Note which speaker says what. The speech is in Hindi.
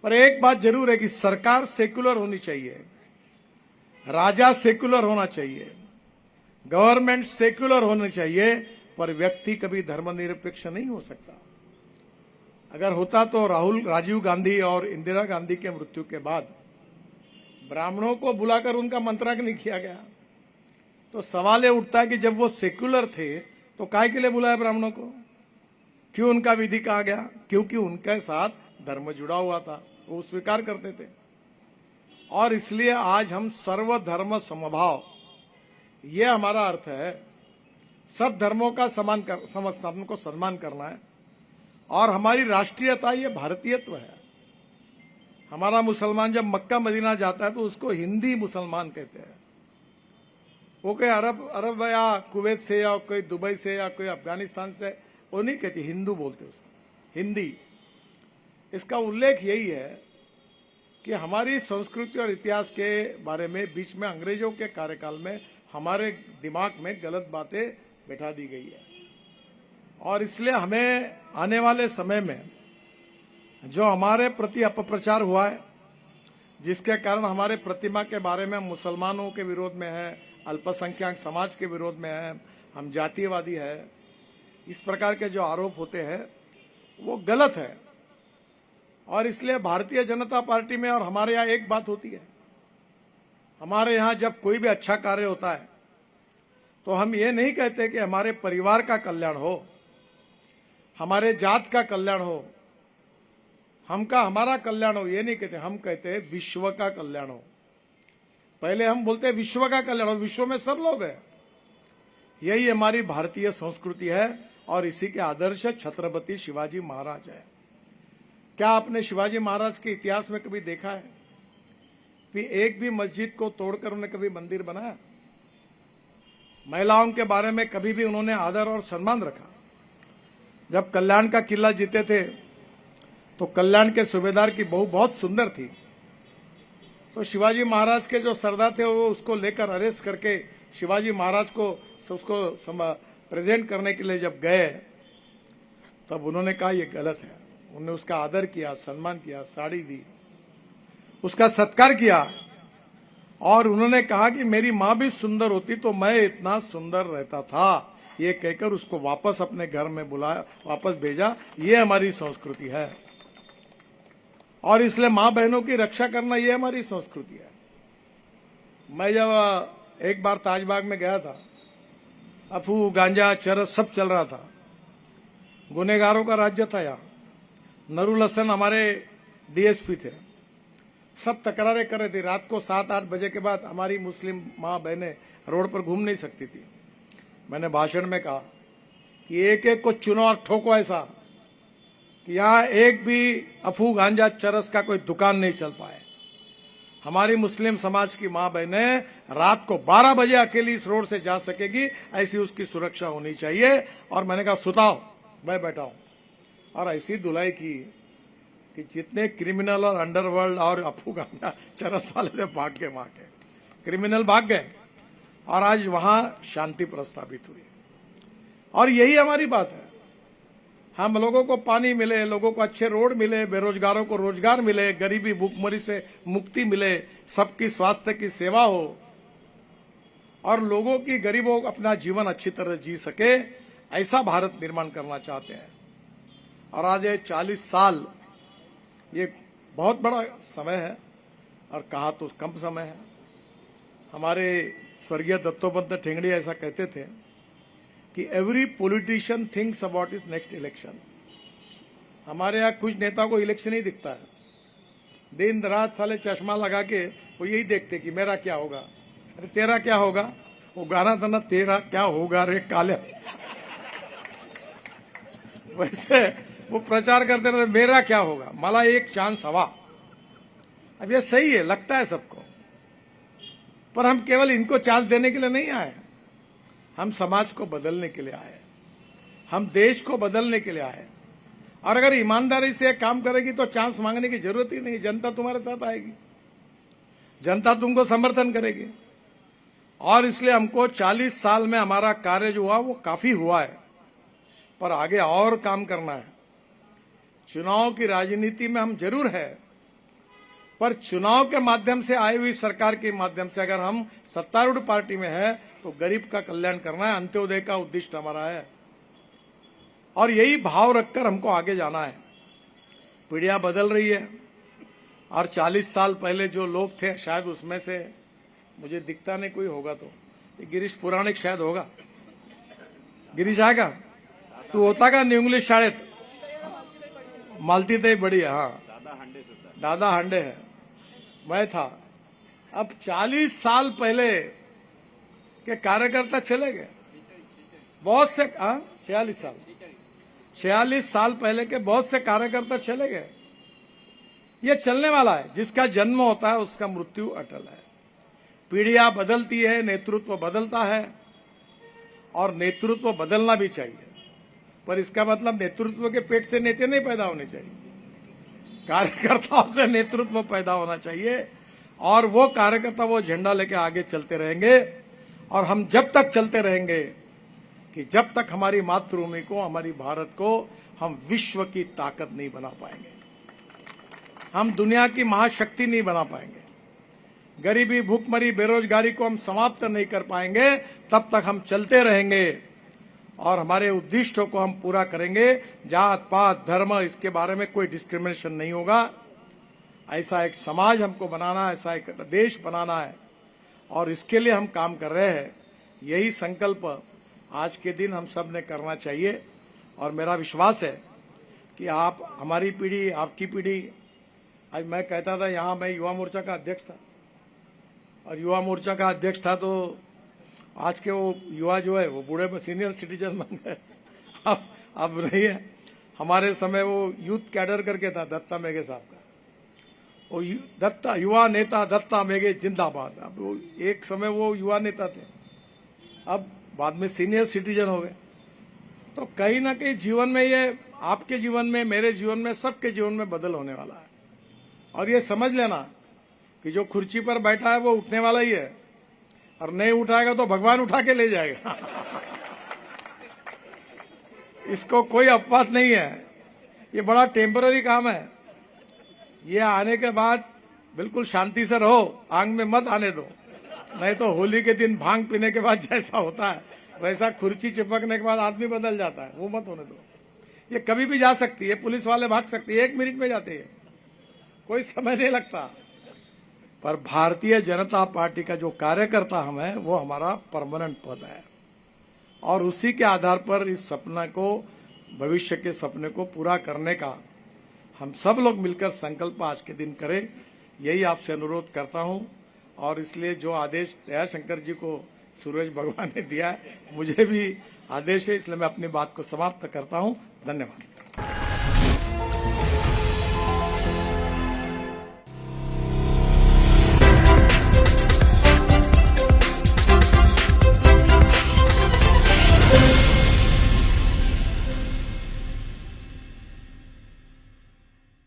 Speaker 1: पर एक बात जरूर है कि सरकार सेक्युलर होनी चाहिए, राजा सेक्युलर होना चाहिए, गवर्नमेंट सेक्युलर होनी चाहिए, पर व्यक्ति कभी धर्मनिरपेक्ष नहीं हो सकता। अगर होता तो राजीव गांधी और इंदिरा गांधी के मृत्यु के बाद ब्राह्मणों को बुलाकर उनका मंत्रांक नहीं किया गया। तो सवाल ये उठता है कि जब वो सेक्युलर थे तो काय के लिए बुलाया ब्राह्मणों को, क्यों उनका विधि कहा गया? क्योंकि उनके साथ धर्म जुड़ा हुआ था, वो स्वीकार करते थे। और इसलिए आज हम सर्वधर्म समभाव, ये हमारा अर्थ है। सब धर्मों का सबको सम्मान करना है और हमारी राष्ट्रीयता ये भारतीयत्व है। हमारा मुसलमान जब मक्का मदीना जाता है तो उसको हिंदी मुसलमान कहते हैं। वो कोई अरब या कुवैत से या कोई दुबई से या कोई अफगानिस्तान से वो नहीं कहते, हिंदू बोलते उसको, हिंदी। इसका उल्लेख यही है कि हमारी संस्कृति और इतिहास के बारे में बीच में अंग्रेजों के कार्यकाल में हमारे दिमाग में गलत बातें बैठा दी गई है। और इसलिए हमें आने वाले समय में जो हमारे प्रति अपप्रचार हुआ है, जिसके कारण हमारे प्रतिमा के बारे में मुसलमानों के विरोध में है, अल्पसंख्यक समाज के विरोध में है, हम जातीयवादी है, इस प्रकार के जो आरोप होते हैं वो गलत है। और इसलिए भारतीय जनता पार्टी में और हमारे यहाँ एक बात होती है, हमारे यहाँ जब कोई भी अच्छा कार्य होता है तो हम ये नहीं कहते कि हमारे परिवार का कल्याण हो, हमारे जात का कल्याण हो, हमारा कल्याण हो, ये नहीं कहते। हम कहते हैं विश्व का कल्याण हो। पहले हम बोलते हैं विश्व का कल्याण हो, विश्व में सब लोग हैं। यही हमारी भारतीय संस्कृति है और इसी के आदर्श छत्रपति शिवाजी महाराज है। क्या आपने शिवाजी महाराज के इतिहास में कभी देखा है कि एक भी मस्जिद को तोड़कर उन्होंने कभी मंदिर बनाया? महिलाओं के बारे में कभी भी उन्होंने आदर और सम्मान रखा। जब कल्याण का किला जीते थे तो कल्याण के सूबेदार की बहू बहुत सुंदर थी, तो शिवाजी महाराज के जो सरदार थे वो उसको लेकर अरेस्ट करके शिवाजी महाराज को उसको प्रेजेंट करने के लिए जब गए तब उन्होंने कहा ये गलत है। उन्होंने उसका आदर किया, सम्मान किया, साड़ी दी, उसका सत्कार किया और उन्होंने कहा कि मेरी मां भी सुंदर होती तो मैं इतना सुंदर रहता था। ये कहकर उसको वापस अपने घर में बुलाया, वापस भेजा। ये हमारी संस्कृति है और इसलिए मां बहनों की रक्षा करना ये हमारी संस्कृति है। मैं जब एक बार ताजबाग में गया था, अफू, गांजा, चरस सब चल रहा था, गुनेगारों का राज्य था। यहाँ नरूल हसन हमारे डीएसपी थे, सब तकरारें कर रहे थे। रात को 7-8 बजे के बाद हमारी मुस्लिम माँ बहनें रोड पर घूम नहीं सकती थी। मैंने भाषण में कहा कि एक एक को चुनो और ठोको, ऐसा कि यहाँ एक भी अफू, गांजा, चरस का कोई दुकान नहीं चल पाए। हमारी मुस्लिम समाज की माँ बहनें रात को 12 बजे अकेली इस रोड से जा सकेगी, ऐसी उसकी सुरक्षा होनी चाहिए। और मैंने कहा सुताओ, मैं बैठा हूं। और ऐसी धुलाई की कि जितने क्रिमिनल और अंडरवर्ल्ड और अफू, गांजा, चरस वाले थे भाग गए, क्रिमिनल भाग गए और आज वहां शांति प्रस्तावित हुई। और यही हमारी बात है। हम लोगों को पानी मिले, लोगों को अच्छे रोड मिले, बेरोजगारों को रोजगार मिले, गरीबी भूखमरी से मुक्ति मिले, सबकी स्वास्थ्य की सेवा हो और लोगों की, गरीबों को अपना जीवन अच्छी तरह जी सके, ऐसा भारत निर्माण करना चाहते हैं। और आज ये 40 साल, ये बहुत बड़ा समय है और कहा तो कम समय है। हमारे स्वर्गीय दत्तोपंत ठेंगड़ी ऐसा कहते थे कि every politician thinks about is next election. हमारे यहाँ कुछ नेता को इलेक्शन ही दिखता है, दिन रात साले चश्मा लगा के वो यही देखते कि मेरा क्या होगा। अरे तेरा क्या होगा? वो गाना था ना, तेरा क्या होगा रे काले। वैसे वो प्रचार करते रहते, मेरा क्या होगा, मला एक चांस हवा। अब ये सही है, लगता है सबको, पर हम केवल इनको चांस देने के लिए नहीं आए। हम समाज को बदलने के लिए आए, हम देश को बदलने के लिए आए। और अगर ईमानदारी से काम करेगी तो चांस मांगने की जरूरत ही नहीं। जनता तुम्हारे साथ आएगी, जनता तुमको समर्थन करेगी। और इसलिए हमको 40 साल में हमारा कार्य जो हुआ वो काफी हुआ है, पर आगे और काम करना है। चुनाव की राजनीति में हम जरूर है, पर चुनाव के माध्यम से आई हुई सरकार के माध्यम से अगर हम सत्तारूढ़ पार्टी में है तो गरीब का कल्याण करना है, अंत्योदय का उद्देश्य हमारा है और यही भाव रखकर हमको आगे जाना है। पीढ़ियां बदल रही है और 40 साल पहले जो लोग थे शायद उसमें से मुझे दिखता नहीं कोई होगा तो गिरीश पुराणिक शायद होगा। गिरीश आएगा तू होता का न्यू इंग्लिश शाळेत मालती तो बड़ी है। हाँ दादा हांडे है, मैं था। अब 40 साल पहले के कार्यकर्ता चले गए, बहुत से 46 साल पहले के बहुत से कार्यकर्ता चले गए। ये चलने वाला है, जिसका जन्म होता है उसका मृत्यु अटल है। पीढ़ियां बदलती है, नेतृत्व बदलता है और नेतृत्व बदलना भी चाहिए, पर इसका मतलब नेतृत्व के पेट से नेता नहीं पैदा होने चाहिए, कार्यकर्ताओं से नेतृत्व पैदा होना चाहिए और वो कार्यकर्ता वो झंडा लेके आगे चलते रहेंगे। और हम जब तक चलते रहेंगे कि जब तक हमारी मातृभूमि को, हमारी भारत को हम विश्व की ताकत नहीं बना पाएंगे, हम दुनिया की महाशक्ति नहीं बना पाएंगे, गरीबी, भूखमरी, बेरोजगारी को हम समाप्त नहीं कर पाएंगे, तब तक हम चलते रहेंगे और हमारे उद्दिष्टों को हम पूरा करेंगे। जात पात धर्म इसके बारे में कोई डिस्क्रिमिनेशन नहीं होगा। ऐसा एक समाज हमको बनाना है, ऐसा एक देश बनाना है और इसके लिए हम काम कर रहे हैं। यही संकल्प आज के दिन हम सब ने करना चाहिए और मेरा विश्वास है कि आप, हमारी पीढ़ी, आपकी पीढ़ी, आज मैं कहता था यहाँ मैं युवा मोर्चा का अध्यक्ष था और युवा मोर्चा का अध्यक्ष था तो आज के वो युवा जो है वो बूढ़े सीनियर सिटीजन बन गए, अब नहीं है। हमारे समय वो यूथ कैडर करके था दत्ता मेघे साहब का, वो दत्ता युवा नेता दत्ता मेघे जिंदाबाद। अब वो एक समय वो युवा नेता थे, अब बाद में सीनियर सिटीजन हो गए। तो कहीं ना कहीं जीवन में, ये आपके जीवन में, मेरे जीवन में, सबके जीवन में बदल होने वाला है और ये समझ लेना कि जो कुर्सी पर बैठा है वो उठने वाला ही है और नहीं उठाएगा तो भगवान उठा के ले जाएगा। इसको कोई अपवाद नहीं है, ये बड़ा टेम्पररी काम है। ये आने के बाद बिल्कुल शांति से रहो, आग में मत आने दो, नहीं तो होली के दिन भांग पीने के बाद जैसा होता है वैसा कुर्सी चिपकने के बाद आदमी बदल जाता है, वो मत होने दो। ये कभी भी जा सकती है, पुलिस वाले भाग सकते हैं, 1 मिनट में जाते हैं, कोई समय नहीं लगता। पर भारतीय जनता पार्टी का जो कार्यकर्ता हम है वो हमारा परमानेंट पद है और उसी के आधार पर इस सपना को, भविष्य के सपने को पूरा करने का हम सब लोग मिलकर संकल्प आज के दिन करें, यही आपसे अनुरोध करता हूं। और इसलिए जो आदेश दयाशंकर जी को सूरज भगवान ने दिया है, मुझे भी आदेश है, इसलिए मैं अपनी बात को समाप्त करता हूं। धन्यवाद।